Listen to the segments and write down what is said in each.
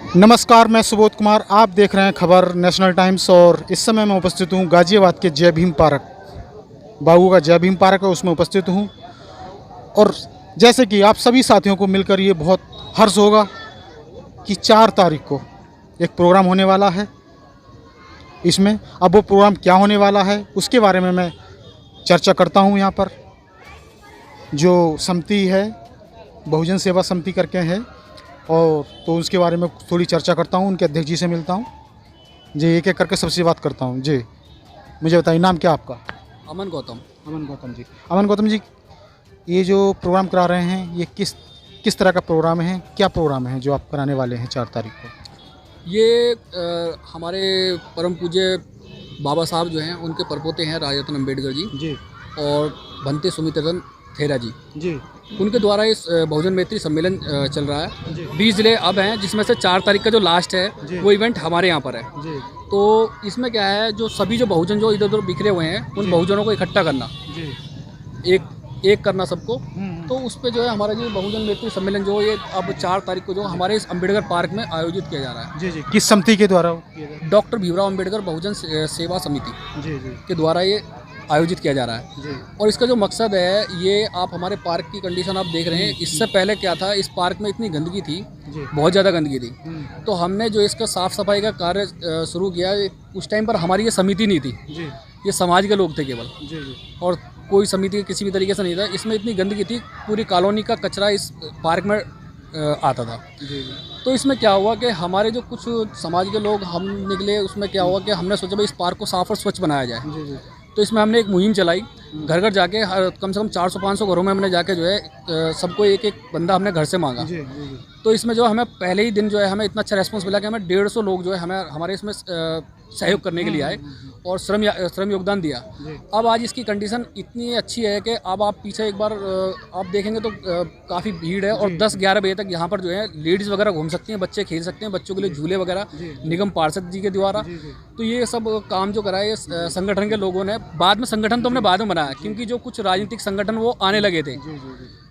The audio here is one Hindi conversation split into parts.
नमस्कार, मैं सुबोध कुमार। आप देख रहे हैं खबर नेशनल टाइम्स और इस समय मैं उपस्थित हूँ गाज़ियाबाद के जय भीम पार्क। बाबू का जय भीम पार्क है, उसमें उपस्थित हूँ। और जैसे कि आप सभी साथियों को मिलकर ये बहुत हर्ष होगा कि 4 तारीख को एक प्रोग्राम होने वाला है। इसमें अब वो प्रोग्राम क्या होने वाला है उसके बारे में मैं चर्चा करता हूँ। यहाँ पर जो समिति है, बहुजन सेवा समिति करके है, और तो उसके बारे में थोड़ी चर्चा करता हूँ। उनके अध्यक्ष जी से मिलता हूँ जी, एक एक करके सबसे बात करता हूँ जी। मुझे बताइए, नाम क्या आपका? अमन गौतम। अमन गौतम जी। अमन गौतम जी, ये जो प्रोग्राम करा रहे हैं ये किस तरह का प्रोग्राम है? क्या प्रोग्राम है जो आप कराने वाले हैं 4 तारीख को? ये हमारे परम पूज्य बाबा साहब जो हैं उनके परपोते हैं राजा रतन अम्बेडकर जी और भंते सुमित्रन थेरा जी। उनके द्वारा इस बहुजन मैत्री सम्मेलन चल रहा है। 20 जिले अब हैं, जिसमें से 4 तारीख का जो लास्ट है वो इवेंट हमारे यहाँ पर है। तो इसमें क्या है, जो सभी जो बहुजन जो इधर उधर बिखरे हुए हैं उन बहुजनों को इकट्ठा करना, एक करना सबको। तो उस पे जो है हमारा जो बहुजन मैत्री सम्मेलन जो ये अब 4 तारीख को जो हमारे इस अम्बेडकर पार्क में आयोजित किया जा रहा है। जी। किस समिति के द्वारा? डॉक्टर भीमराव अम्बेडकर बहुजन सेवा समिति के द्वारा ये आयोजित किया जा रहा है। और इसका जो मकसद है, ये आप हमारे पार्क की कंडीशन आप देख रहे हैं। इससे पहले क्या था, इस पार्क में इतनी गंदगी थी, बहुत ज़्यादा गंदगी थी। तो हमने जो इसका साफ़ सफाई का कार्य शुरू किया, उस टाइम पर हमारी ये समिति नहीं थी, ये समाज के लोग थे केवल, और कोई समिति किसी भी तरीके से नहीं था। इसमें इतनी गंदगी थी, पूरी कॉलोनी का कचरा इस पार्क में आता था। तो इसमें क्या हुआ कि हमारे जो कुछ समाज के लोग हम निकले, उसमें क्या हुआ कि हमने सोचा भाई इस पार्क को साफ़ और स्वच्छ बनाया जाए। तो इसमें हमने एक मुहिम चलाई, घर घर जाके कम से कम 400-500 घरों में हमने जाके जो है सबको एक एक बंदा हमने घर से मांगा। तो इसमें जो हमें पहले ही दिन जो है हमें इतना अच्छा रेस्पॉन्स मिला कि हमें 150 लोग जो है हमारे इसमें सहयोग करने के लिए आए और श्रम योगदान दिया। अब आज इसकी कंडीशन इतनी अच्छी है कि अब आप पीछे एक बार आप देखेंगे तो काफ़ी भीड़ है, और 10-11 बजे तक यहाँ पर जो है लेडीज़ वगैरह घूम सकती हैं, बच्चे खेल सकते हैं, बच्चों के लिए झूले वगैरह निगम पार्षद जी के द्वारा। तो ये सब काम जो कराए संगठन के लोगों ने। बाद में संगठन तो हमने बाद में बनाया, क्योंकि जो कुछ राजनीतिक संगठन वो आने लगे थे,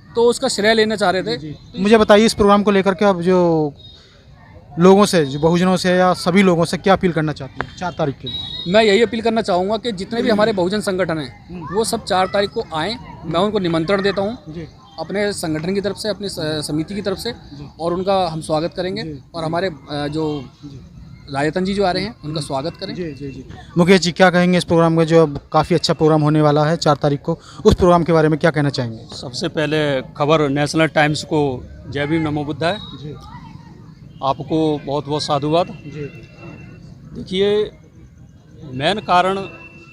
तो उसका श्रेय लेना चाह रहे थे। मुझे बताइए, इस प्रोग्राम को लेकर के आप जो लोगों से, जो बहुजनों से या सभी लोगों से क्या अपील करना चाहते हैं 4 तारीख के लिए? मैं यही अपील करना चाहूँगा कि जितने भी हमारे बहुजन संगठन हैं वो सब 4 तारीख को आएँ। मैं उनको निमंत्रण देता हूँ अपने संगठन की तरफ से, अपनी समिति की तरफ से, और उनका हम स्वागत करेंगे। और हमारे जो राजतन जी जो आ रहे हैं उनका स्वागत करें। जी। मुकेश जी, क्या कहेंगे इस प्रोग्राम में जो अब काफ़ी अच्छा प्रोग्राम होने वाला है 4 तारीख को, उस प्रोग्राम के बारे में क्या कहना चाहेंगे? सबसे पहले खबर नेशनल टाइम्स को जय भीम नमो बुद्धाय। आपको बहुत बहुत साधुवाद। देखिए, मेन कारण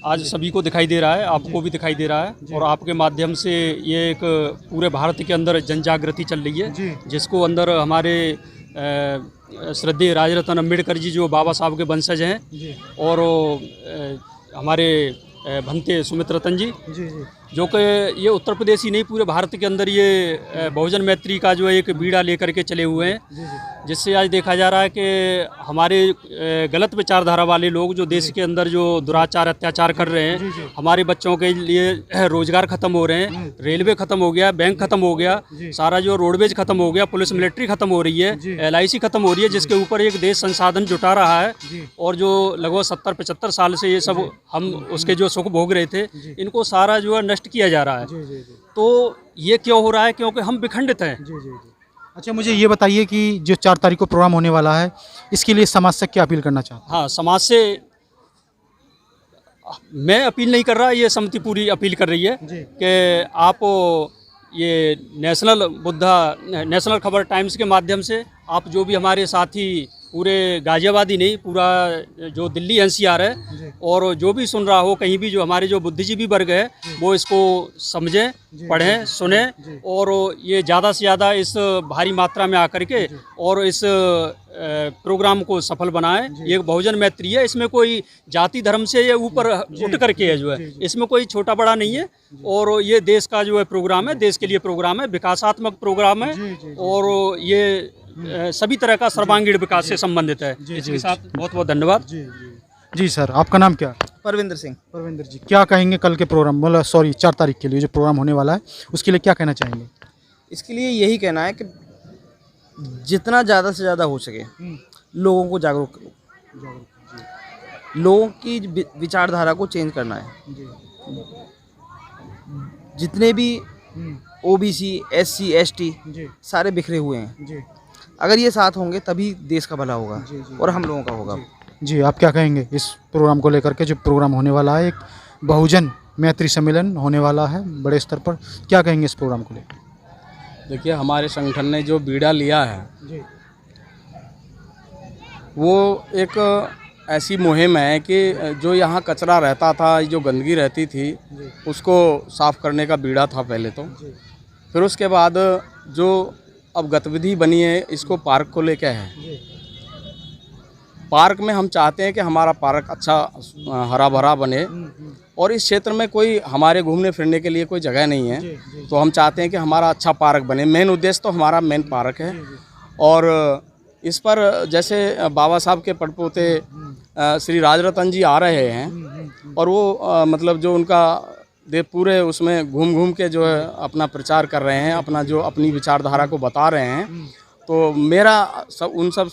आज सभी को दिखाई दे रहा है, आपको भी दिखाई दे रहा है, और आपके माध्यम से ये एक पूरे भारत के अंदर जन जागृति चल रही है, जिसको अंदर हमारे श्रद्धेय राजा रतन अम्बेडकर जी जो बाबा साहब के वंशज हैं, और हमारे भंते सुमित्रन जी जो कि ये उत्तर प्रदेश ही नहीं, पूरे भारत के अंदर ये बहुजन मैत्री का जो एक बीड़ा लेकर के चले हुए हैं, जिससे आज देखा जा रहा है कि हमारे गलत विचारधारा वाले लोग जो देश के अंदर जो दुराचार अत्याचार कर रहे हैं, हमारे बच्चों के लिए रोजगार खत्म हो रहे हैं, रेलवे खत्म हो गया, बैंक खत्म हो गया, सारा जो रोडवेज खत्म हो गया, पुलिस मिलिट्री खत्म हो रही है, LIC खत्म हो रही है, जिसके ऊपर एक देश संसाधन जुटा रहा है, और जो लगभग 70-75 साल से ये सब हम उसके जो सुख भोग रहे थे, इनको सारा जो है नष्ट किया जा रहा है। तो ये क्यों हो रहा है? क्योंकि हम विखंडित हैं। अच्छा, मुझे ये बताइए कि जो 4 तारीख को प्रोग्राम होने वाला है, इसके लिए समाज से क्या अपील करना चाहते हैं? हाँ, समाज से मैं अपील नहीं कर रहा, ये समिति पूरी अपील कर रही है कि आप ये नेशनल खबर टाइम्स के माध्यम से आप जो भी हमारे साथी पूरे गाज़ियाबाद ही नहीं, पूरा जो दिल्ली NCR है, और जो भी सुन रहा हो कहीं भी, जो हमारे जो बुद्धिजीवी वर्ग है, वो इसको समझें, पढ़ें, सुनें, और ये ज़्यादा से ज़्यादा इस भारी मात्रा में आकर के और इस प्रोग्राम को सफल बनाएं। ये बहुजन मैत्री है, इसमें कोई जाति धर्म से ये ऊपर उठ करके है, जो है इसमें कोई छोटा बड़ा नहीं है, और ये देश का जो है प्रोग्राम है, देश के लिए प्रोग्राम है, विकासात्मक प्रोग्राम है, और ये सभी तरह का सर्वांगीण विकास से संबंधित है। इसके साथ बहुत बहुत धन्यवाद। जी सर, आपका नाम क्या? परविंदर सिंह। परविंदर जी, क्या कहेंगे कल के प्रोग्राम, मतलब 4 तारीख के लिए जो प्रोग्राम होने वाला है उसके लिए क्या कहना चाहेंगे? इसके लिए यही कहना है कि जितना ज़्यादा से ज़्यादा हो सके लोगों को जागरूक करूँ, लोगों की विचारधारा को चेंज करना है। जितने भी ओबीसी, एससी, एसटी सारे बिखरे हुए हैं, अगर ये साथ होंगे तभी देश का भला होगा और हम लोगों का होगा। जी, आप क्या कहेंगे इस प्रोग्राम को लेकर के? जो प्रोग्राम होने वाला है, एक बहुजन मैत्री सम्मेलन होने वाला है बड़े स्तर पर, क्या कहेंगे इस प्रोग्राम को लेकर? देखिए, हमारे संगठन ने जो बीड़ा लिया है वो एक ऐसी मुहिम है कि जो यहाँ कचरा रहता था, जो गंदगी रहती थी, उसको साफ़ करने का बीड़ा था पहले तो। फिर उसके बाद जो अब गतिविधि बनी है, इसको पार्क को लेके है। पार्क में हम चाहते हैं कि हमारा पार्क अच्छा हरा भरा बने, और इस क्षेत्र में कोई हमारे घूमने फिरने के लिए कोई जगह नहीं है, तो हम चाहते हैं कि हमारा अच्छा पार्क बने। मेन उद्देश्य तो हमारा मेन पार्क है। और इस पर जैसे बाबा साहब के पड़पोते श्री राजरतन जी आ रहे हैं, और वो मतलब जो उनका पूरे उसमें घूम घूम के जो है अपना प्रचार कर रहे हैं, अपना जो अपनी विचारधारा को बता रहे हैं। तो मेरा उन सब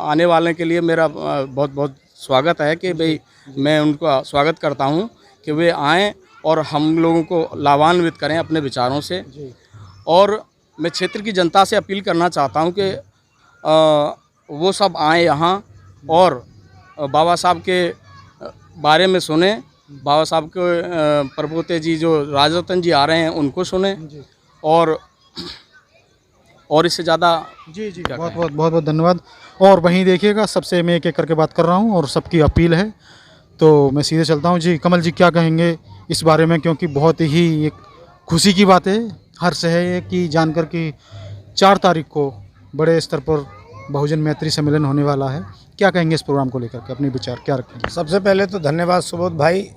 आने वाले के लिए मेरा बहुत बहुत स्वागत है कि भाई मैं उनका स्वागत करता हूं कि वे आएँ और हम लोगों को लाभान्वित करें अपने विचारों से। और मैं क्षेत्र की जनता से अपील करना चाहता हूं कि वो सब आएँ यहाँ और बाबा साहब के बारे में सुने। बाबा साहब के परपोते जी जो राजरतन जी आ रहे हैं उनको सुने, और इससे ज़्यादा जी बहुत बहुत धन्यवाद। और वहीं देखिएगा, सबसे मैं एक एक करके बात कर रहा हूँ और सबकी अपील है, तो मैं सीधे चलता हूँ। जी कमल जी, क्या कहेंगे इस बारे में? क्योंकि बहुत ही एक खुशी की बात है, हर्ष है ये कि जानकर कि 4 तारीख को बड़े स्तर पर बहुजन मैत्री सम्मेलन होने वाला है। क्या कहेंगे इस प्रोग्राम को लेकर के? अपने विचार क्या रखेंगे? सबसे पहले तो धन्यवाद सुबोध भाई,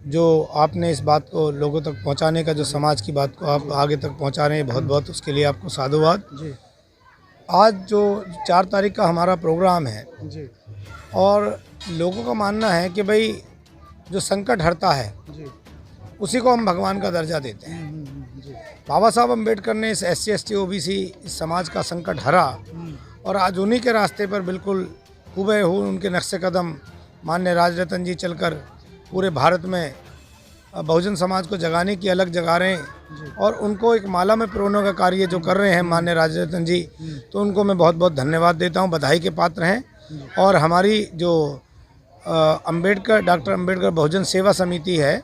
जो आपने इस बात को लोगों तक पहुंचाने का, जो समाज की बात को आप आगे तक पहुंचा रहे हैं, बहुत बहुत उसके लिए आपको साधुवाद। आज जो 4 तारीख का हमारा प्रोग्राम है, और लोगों का मानना है कि भाई जो संकट हरता है उसी को हम भगवान का दर्जा देते हैं। बाबा साहब अम्बेडकर ने इस SC ST OBC इस समाज का संकट हरा, और आज उन्हीं के रास्ते पर बिल्कुल हुबहू उनके नक्शे कदम माननीय राजरतन जी चलकर पूरे भारत में बहुजन समाज को जगाने की अलग जगा रहे हैं, और उनको एक माला में पिरोने का कार्य जो कर रहे हैं माननीय राजरतन जी, तो उनको मैं बहुत बहुत धन्यवाद देता हूं, बधाई के पात्र हैं। और हमारी जो डॉक्टर अम्बेडकर बहुजन सेवा समिति है,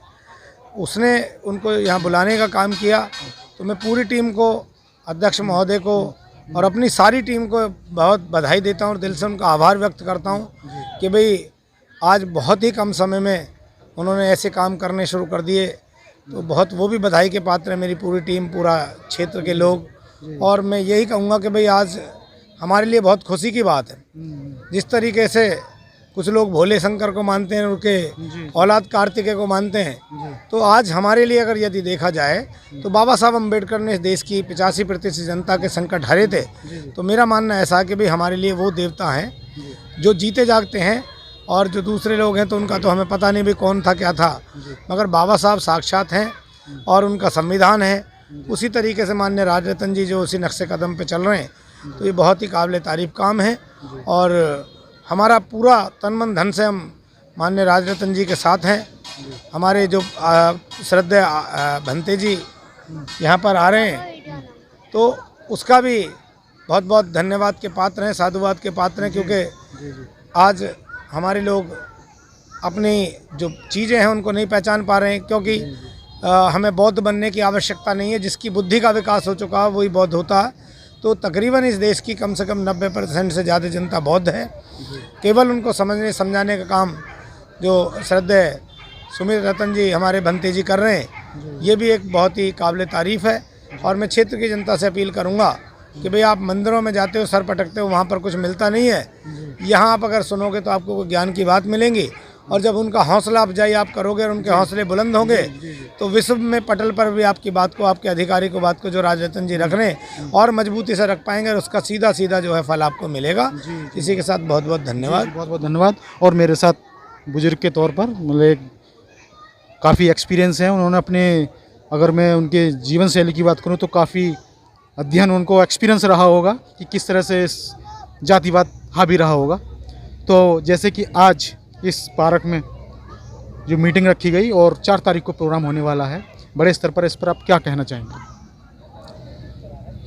उसने उनको यहाँ बुलाने का काम किया, तो मैं पूरी टीम को, अध्यक्ष महोदय को और अपनी सारी टीम को बहुत बधाई देता हूँ और दिल से उनका आभार व्यक्त करता हूँ कि भाई आज बहुत ही कम समय में उन्होंने ऐसे काम करने शुरू कर दिए। तो बहुत वो भी बधाई के पात्र है, मेरी पूरी टीम, पूरा क्षेत्र के लोग। और मैं यही कहूँगा कि भाई आज हमारे लिए बहुत खुशी की बात है, जिस तरीके से कुछ लोग भोले शंकर को मानते हैं, उनके औलाद कार्तिकेय को मानते हैं, तो आज हमारे लिए अगर यदि देखा जाए तो बाबा साहब अम्बेडकर ने इस देश की 85% जनता के संकट हरे थे। तो मेरा मानना ऐसा है कि भाई हमारे लिए वो देवता हैं जो जीते जागते हैं, और जो दूसरे लोग हैं तो उनका तो हमें पता नहीं भी कौन था क्या था, मगर बाबा साहब साक्षात हैं और उनका संविधान है। उसी तरीके से माननीय राजरतन जी जो उसी नक्शे कदम पे चल रहे हैं, तो ये बहुत ही काबिल तारीफ काम है। और हमारा पूरा तन मन धन से हम माननीय राजरतन जी के साथ हैं। हमारे जो श्रद्धेय भंते जी यहाँ पर आ रहे हैं, तो उसका भी बहुत बहुत धन्यवाद के पात्र हैं, साधुवाद के पात्र हैं, क्योंकि आज हमारे लोग अपनी जो चीज़ें हैं उनको नहीं पहचान पा रहे हैं। क्योंकि हमें बौद्ध बनने की आवश्यकता नहीं है, जिसकी बुद्धि का विकास हो चुका है वही बौद्ध होता है। तो तकरीबन इस देश की कम से कम 90% से ज़्यादा जनता बौद्ध है। केवल उनको समझने समझाने का काम जो श्रद्धेय सुमित रतन जी हमारे भंते जी कर रहे हैं, ये भी एक बहुत ही काबिल तारीफ़ है। और मैं क्षेत्र की जनता से अपील करूँगा कि भाई आप मंदिरों में जाते हो, सर पटकते हो, वहाँ पर कुछ मिलता नहीं है। यहाँ आप अगर सुनोगे तो आपको ज्ञान की बात मिलेंगी, और जब उनका हौसला अफजाई आप करोगे और उनके हौसले बुलंद होंगे, तो विश्व में पटल पर भी आपकी बात को, आपके अधिकारी को बात को जो राजरतन जी रख रहे हैं और मजबूती से रख पाएंगे, और उसका सीधा सीधा जो है फल आपको मिलेगा। इसी के साथ बहुत बहुत धन्यवाद। बहुत बहुत धन्यवाद। और मेरे साथ बुजुर्ग के तौर पर मतलब काफ़ी एक्सपीरियंस है उन्होंने अपने, अगर मैं उनके जीवन शैली की बात करूँ तो काफ़ी अध्ययन, उनको एक्सपीरियंस रहा होगा कि किस तरह से इस जातिवाद हावी रहा होगा। तो जैसे कि आज इस पार्क में जो मीटिंग रखी गई और 4 तारीख को प्रोग्राम होने वाला है बड़े स्तर पर, इस पर आप क्या कहना चाहेंगे?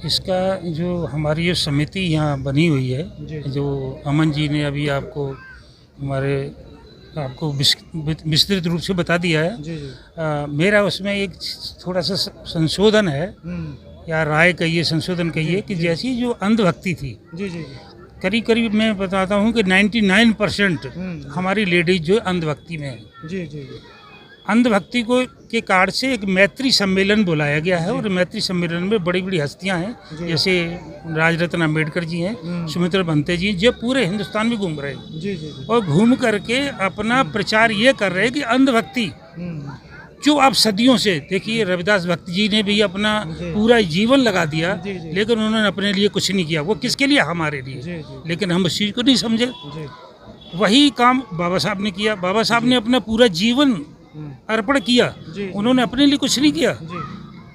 इसका जो हमारी जो समिति यहाँ बनी हुई है, जो अमन जी ने अभी आपको विस्तृत रूप से बता दिया है, मेरा उसमें एक थोड़ा सा संशोधन है या राय कहिए, संशोधन कहिए कि जैसी जो अंधभक्ति थी, करीब करीब मैं बताता हूँ कि 99% हमारी लेडीज जो अंधभक्ति में है। अंधभक्ति को के कार्ड से एक मैत्री सम्मेलन बुलाया गया है और मैत्री सम्मेलन में बड़ी बड़ी हस्तियां हैं, जैसे राजरत्न अम्बेडकर जी हैं, सुमित्रा बनते जी, जो पूरे हिंदुस्तान में घूम रहे हैं और घूम करके अपना प्रचार ये कर रहे हैं कि अंधभक्ति जो आप सदियों से देखिए, रविदास भक्त जी ने भी अपना पूरा जीवन लगा दिया, लेकिन उन्होंने अपने लिए कुछ नहीं किया। वो किसके लिए? हमारे लिए। लेकिन हम उस चीज़ को नहीं समझे। वही काम बाबा साहब ने किया। बाबा साहब ने अपना पूरा जीवन अर्पण किया, उन्होंने अपने लिए कुछ नहीं किया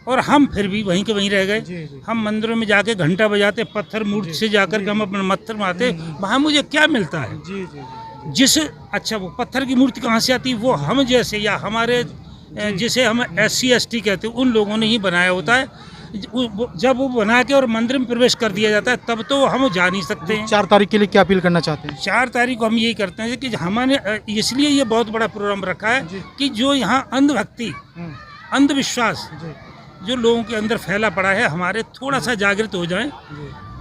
और हम फिर भी वहीं के वहीं रह गए। हम मंदिरों में जाके घंटा बजाते, पत्थर मूर्ति से जाकर के हम अपने मत्थर मारते, वहाँ मुझे क्या मिलता है? जिस अच्छा वो पत्थर की मूर्ति कहाँ से आती? वो हम जैसे या हमारे जिसे हम SC ST कहते हैं उन लोगों ने ही बनाया होता है। जब वो बना के और मंदिर में प्रवेश कर दिया जाता है तब तो हम जा नहीं सकते हैं। 4 तारीख के लिए क्या अपील करना चाहते हैं? 4 तारीख को हम यही करते हैं कि हमने इसलिए ये बहुत बड़ा प्रोग्राम रखा है कि जो यहाँ अंधभक्ति, अंधविश्वास जो लोगों के अंदर फैला पड़ा है, हमारे थोड़ा सा जागृत हो जाए।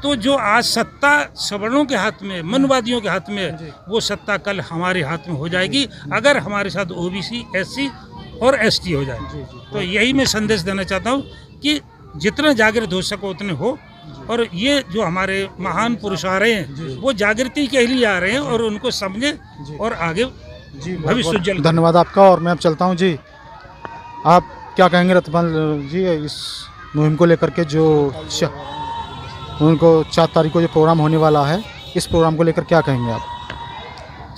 तो जो आज सत्ता सवर्णों के हाथ में, मनवादियों के हाथ में, वो सत्ता कल हमारे हाथ में हो जाएगी अगर हमारे साथ OBC SC और ST हो जाए। तो यही मैं संदेश देना चाहता हूँ कि जितना जागृत हो सको उतने हो, और ये जो हमारे महान पुरुष आ रहे हैं वो जागृति के लिए आ रहे हैं और उनको समझे और आगे भविष्य उज्जवल। धन्यवाद आपका। और मैं अब चलता हूँ जी। आप क्या कहेंगे रतपाल जी इस मुहिम को लेकर के, जो उनको 4 तारीख को जो प्रोग्राम होने वाला है, इस प्रोग्राम को लेकर क्या कहेंगे आप?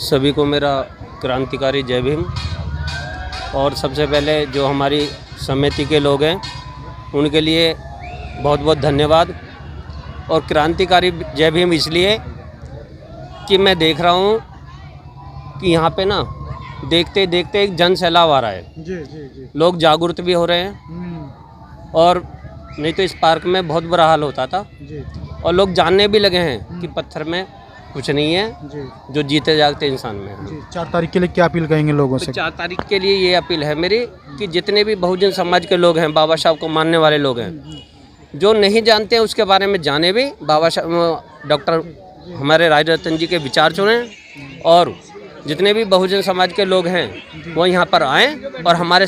सभी को मेरा क्रांतिकारी जय भीम। और सबसे पहले जो हमारी समिति के लोग हैं उनके लिए बहुत बहुत धन्यवाद। और क्रांतिकारी जय भीम इसलिए कि मैं देख रहा हूँ कि यहाँ पे ना देखते देखते एक जन सैलाब आ रहा है। लोग जागरूक भी हो रहे हैं और नहीं तो इस पार्क में बहुत बुरा हाल होता था और लोग जानने भी लगे हैं कि पत्थर में कुछ नहीं है, जो जीते जागते इंसान में है। 4 तारीख के लिए क्या अपील करेंगे लोगों से? 4 तारीख के लिए ये अपील है मेरी कि जितने भी बहुजन समाज के लोग हैं, बाबा साहब को मानने वाले लोग हैं, जो नहीं जानते हैं उसके बारे में जाने भी, बाबा साहब डॉक्टर हमारे राजरत्न जी के विचार सुने और जितने भी बहुजन समाज के लोग हैं वो यहाँ पर आएँ और हमारे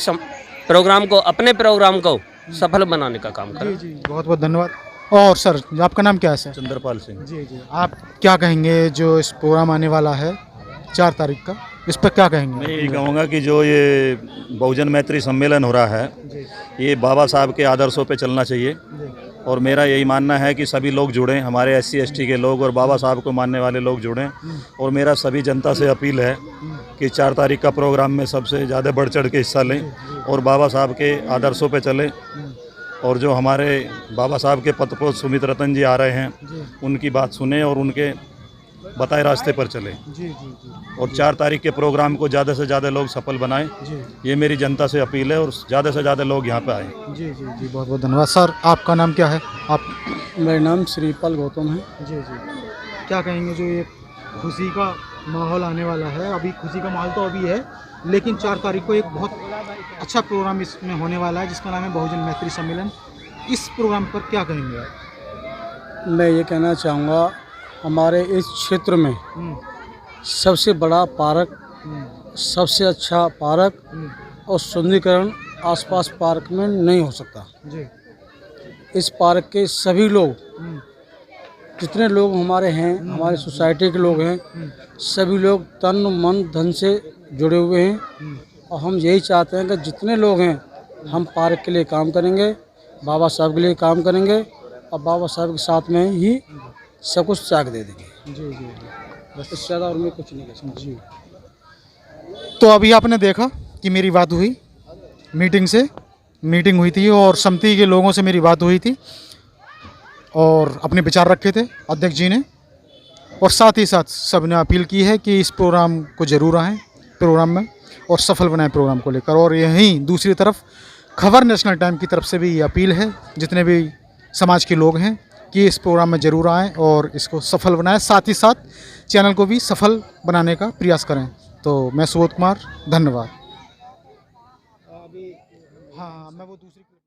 प्रोग्राम को, अपने प्रोग्राम को सफल बनाने का काम करें। बहुत बहुत धन्यवाद। और सर, आपका नाम क्या है सर? चंद्रपाल सिंह। जी। आप क्या कहेंगे जो इस प्रोग्राम आने वाला है 4 तारीख का, इस पर क्या कहेंगे? मैं यही कहूँगा कि जो ये बहुजन मैत्री सम्मेलन हो रहा है ये बाबा साहब के आदर्शों पे चलना चाहिए और मेरा यही मानना है कि सभी लोग जुड़ें, हमारे SC ST के लोग और बाबा साहब को मानने वाले लोग जुड़ें। और मेरा सभी जनता से अपील है कि 4 तारीख का प्रोग्राम में सबसे ज़्यादा बढ़ चढ़ के हिस्सा लें और बाबा साहब के आदर्शों पे चलें। और जो हमारे बाबा साहब के पतपोत सुमित रतन जी आ रहे हैं उनकी बात सुने और उनके बताए रास्ते पर चलें और 4 तारीख के प्रोग्राम को ज़्यादा से ज़्यादा लोग सफल बनाएं। ये मेरी जनता से अपील है और ज़्यादा से ज़्यादा लोग यहाँ पे आएँ। जी। बहुत बहुत धन्यवाद। सर, आपका नाम क्या है? आप? मेरा नाम श्रीपाल गौतम है। जी। क्या कहेंगे जो ये खुशी का माहौल आने वाला है? अभी खुशी का माहौल तो अभी है, लेकिन 4 तारीख को एक बहुत अच्छा प्रोग्राम इसमें होने वाला है जिसका नाम है बहुजन मैत्री सम्मेलन। इस प्रोग्राम पर क्या कहेंगे आप? मैं ये कहना चाहूँगा, हमारे इस क्षेत्र में सबसे बड़ा पार्क, सबसे अच्छा पार्क और सुंदरीकरण आसपास पार्क में नहीं हो सकता। इस पार्क के सभी लोग, जितने लोग हमारे हैं, हमारे सोसाइटी के लोग हैं, सभी लोग तन मन धन से जुड़े हुए हैं और हम यही चाहते हैं कि जितने लोग हैं हम पार्क के लिए काम करेंगे, बाबा साहब के लिए काम करेंगे और बाबा साहब के साथ में ही सब कुछ त्याग दे देंगे। जी। बस इससे ज़्यादा और मैं कुछ नहीं कह सकता। जी। तो अभी आपने देखा कि मेरी बात हुई, मीटिंग हुई थी और समिति के लोगों से मेरी बात हुई थी और अपने विचार रखे थे अध्यक्ष जी ने। और साथ ही साथ सबने अपील की है कि इस प्रोग्राम को ज़रूर आएँ प्रोग्राम में और सफल बनाएं प्रोग्राम को लेकर। और यहीं दूसरी तरफ खबर नेशनल टाइम की तरफ से भी ये अपील है जितने भी समाज के लोग हैं कि इस प्रोग्राम में ज़रूर आएँ और इसको सफल बनाएं, साथ ही साथ चैनल को भी सफल बनाने का प्रयास करें। तो मैं सुबोध कुमार, धन्यवाद। हाँ, मैं वो दूसरी